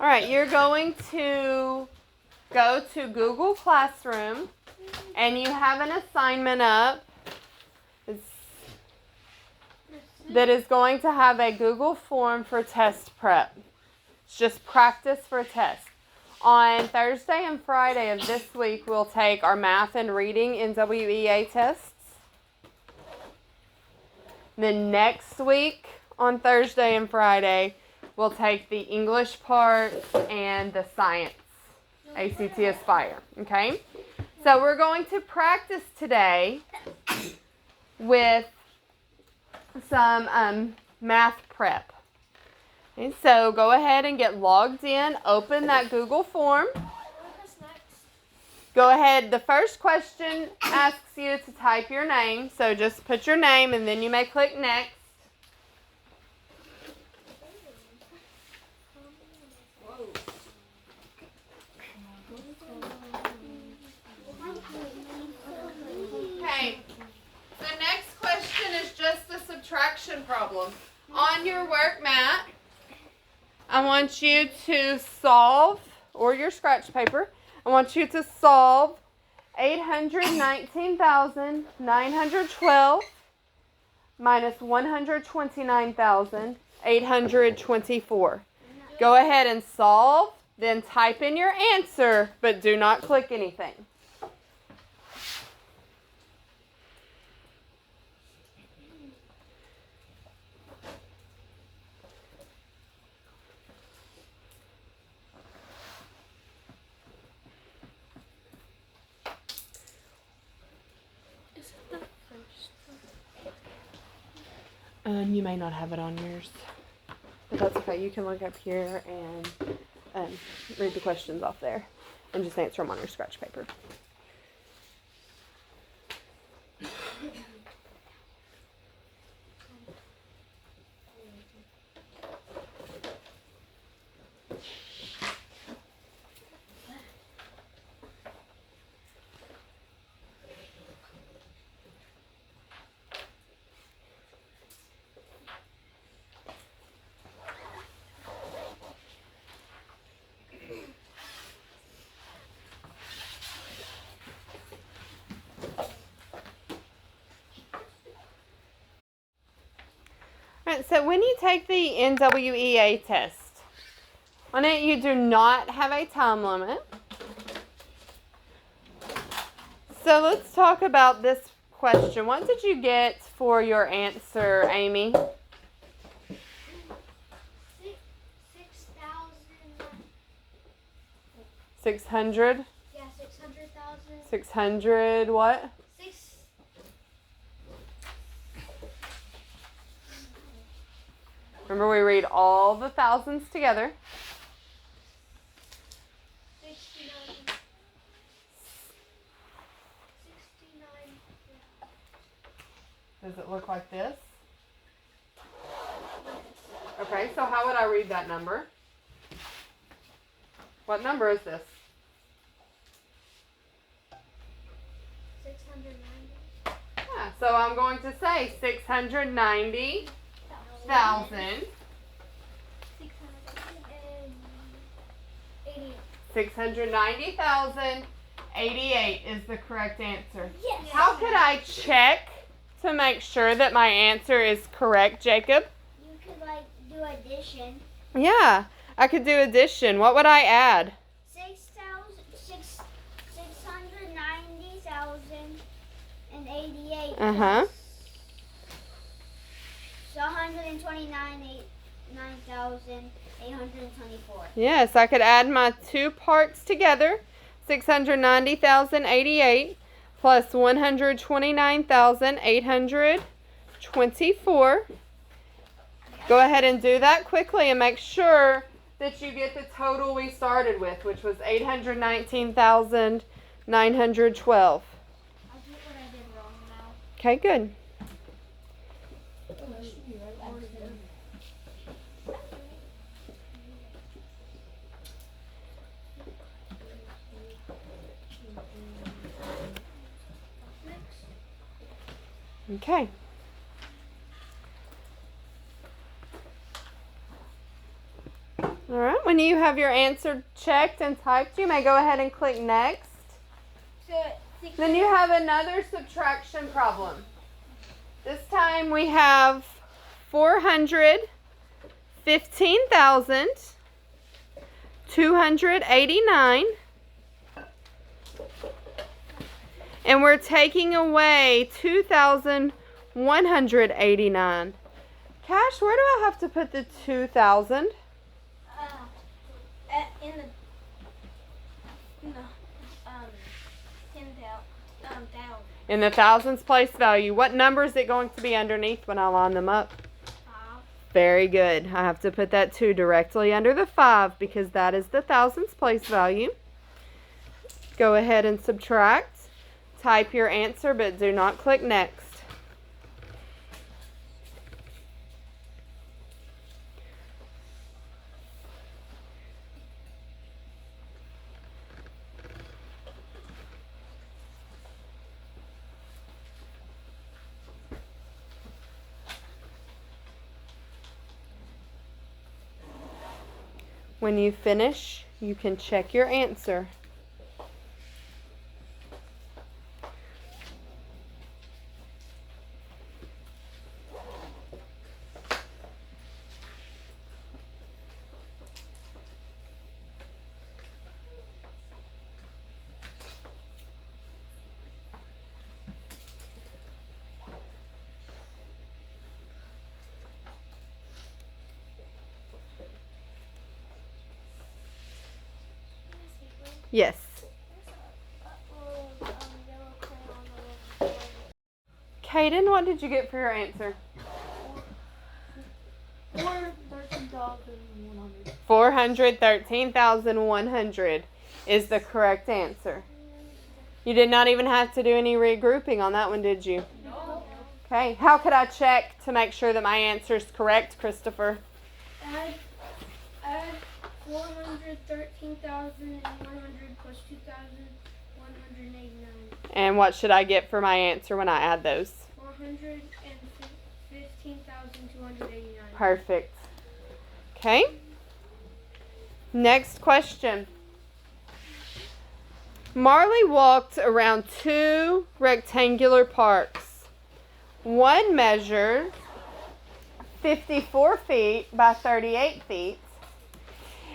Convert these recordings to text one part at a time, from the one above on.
All right, you're going to go to Google Classroom, and you have an assignment up that is going to have a Google form for test prep. It's just practice for a test. On Thursday and Friday of this week, we'll take our math and reading NWEA tests. Then next week, on Thursday and Friday, we'll take the English part and the science, ACT Aspire, okay? So we're going to practice today with some math prep. Okay, so go ahead and get logged in, open that Google form. Go ahead, the first question asks you to type your name, so just put your name and then you may click next. Okay, the next question is just a subtraction problem. On your work mat, I want you to solve, or your scratch paper, I want you to solve 819,912 minus 129,824. Go ahead and solve, then type in your answer, but do not click anything. You may not have it on yours, but that's okay. You can look up here and read the questions off there and just answer them on your scratch paper. Alright, so when you take the NWEA test, on it you do not have a time limit. So let's talk about this question. What did you get for your answer, Amy? 600? Yeah, 600,000. 600 what? Remember, we read all the thousands together. 69. Does it look like this? Okay, so how would I read that number? What number is this? 690. Yeah, so I'm going to say 690,000. 690,088 is the correct answer. Yes. How could I check to make sure that my answer is correct, Jacob? You could do addition. Yeah, I could do addition. What would I add? 690,088. Uh-huh. So 129,824. Yes, I could add my two parts together. 690,088 plus 129,824. Go ahead and do that quickly and make sure that you get the total we started with, which was 819,912. I'll do what I did wrong now. Okay, good. Okay. All right, When you have your answer checked and typed, you may go ahead and click next. Then you have another subtraction problem. This time we have 415,289. And we're taking away 2,189. Cash, where do I have to put the 2,000? In the 10,000. In the thousands place value. What number is it going to be underneath when I line them up? 5. Very good. I have to put that 2 directly under the 5 because that is the thousands place value. Go ahead and subtract. Type your answer, but do not click next. When you finish, you can check your answer. Yes. Kaden, what did you get for your answer? 413,100. 413,100 is the correct answer. You did not even have to do any regrouping on that one, did you? No. Okay. How could I check to make sure that my answer is correct, Christopher? Add 413,100 plus 2,189. And what should I get for my answer when I add those? 415,289. Perfect. Okay. Next question. Marley walked around 2 rectangular parks. One measured 54 feet by 38 feet,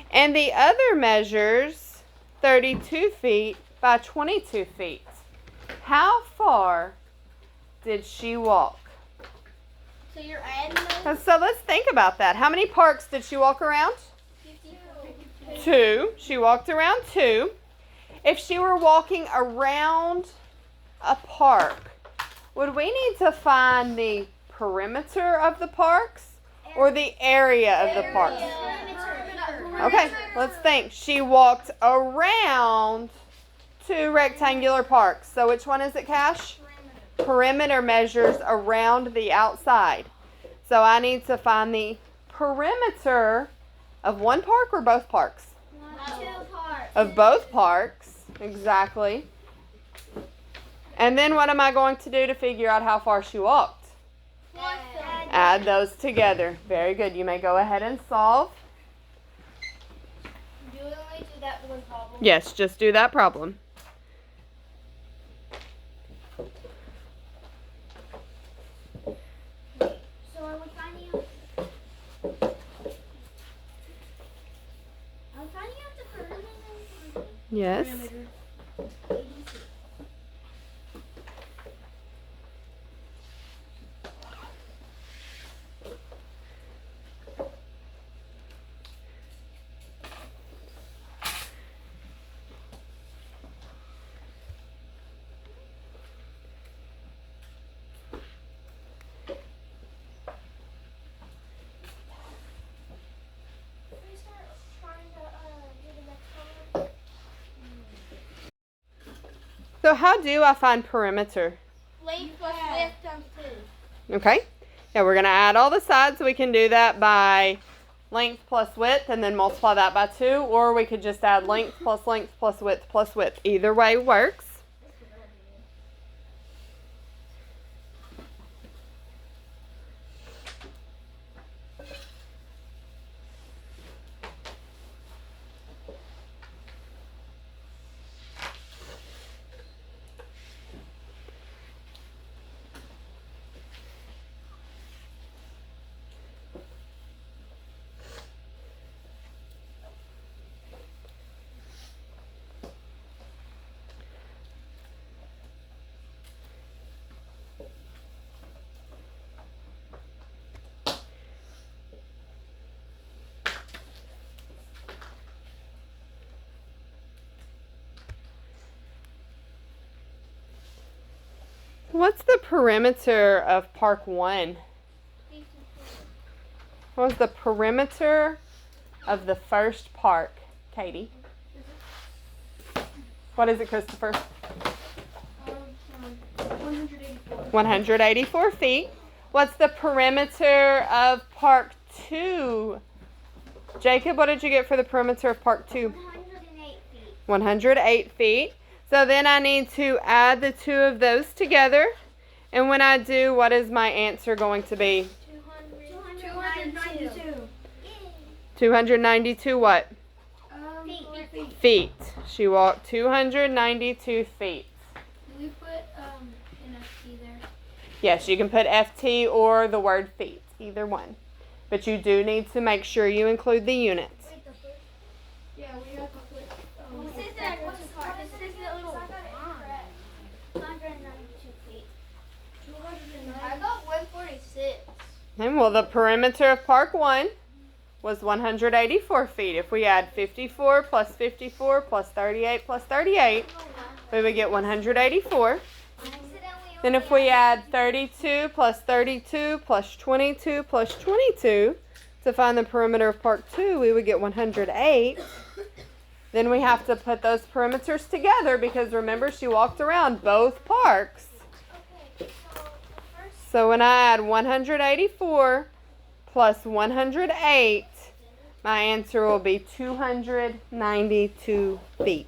and the other measures 32 feet by 22 feet. How far did she walk? So you're adding those? So let's think about that. How many parks did she walk around? 52. 2. She walked around 2. If she were walking around a park, would we need to find the perimeter of the parks or the area of the parks? Okay, let's think. She walked around 2 rectangular parks. So which one is it, Cash? Perimeter measures around the outside. So I need to find the perimeter of one park or both parks? 2 parts. Of both parks, exactly. And then what am I going to do to figure out how far she walked? Add those together. Very good. You may go ahead and solve. Do we only do that one problem? Yes, just do that problem. So are we finding out? I'm finding out the perimeter. Yes. Can we start trying to do the next problem? So how do I find perimeter? Length plus width times 2. Okay. Yeah, we're going to add all the sides. We can do that by length plus width and then multiply that by 2. Or we could just add length plus width plus width. Either way works. What's the perimeter of Park 1? What was the perimeter of the first park, Katie? What is it, Christopher? 184. 184 feet. What's the perimeter of Park 2? Jacob, what did you get for the perimeter of Park 2? 108 feet. 108 feet. So then I need to add the two of those together. And when I do, what is my answer going to be? 292. 292 what? Feet. Feet. She walked 292 feet. Do we put an FT there? Yes, you can put FT or the word feet, either one. But you do need to make sure you include the units. Yeah, we have to put. What is that? What's the part? This is that little line. 192 feet. 209. I got 146. And well, the perimeter of Park 1 was 184 feet. If we add 54 plus 54 plus 38 plus 38, we would get 184. Then if we add 32 plus 32 plus 22 plus 22 to find the perimeter of Park 2, we would get 108. Then we have to put those perimeters together because remember she walked around both parks. So when I add 184 plus 108, my answer will be 292 feet.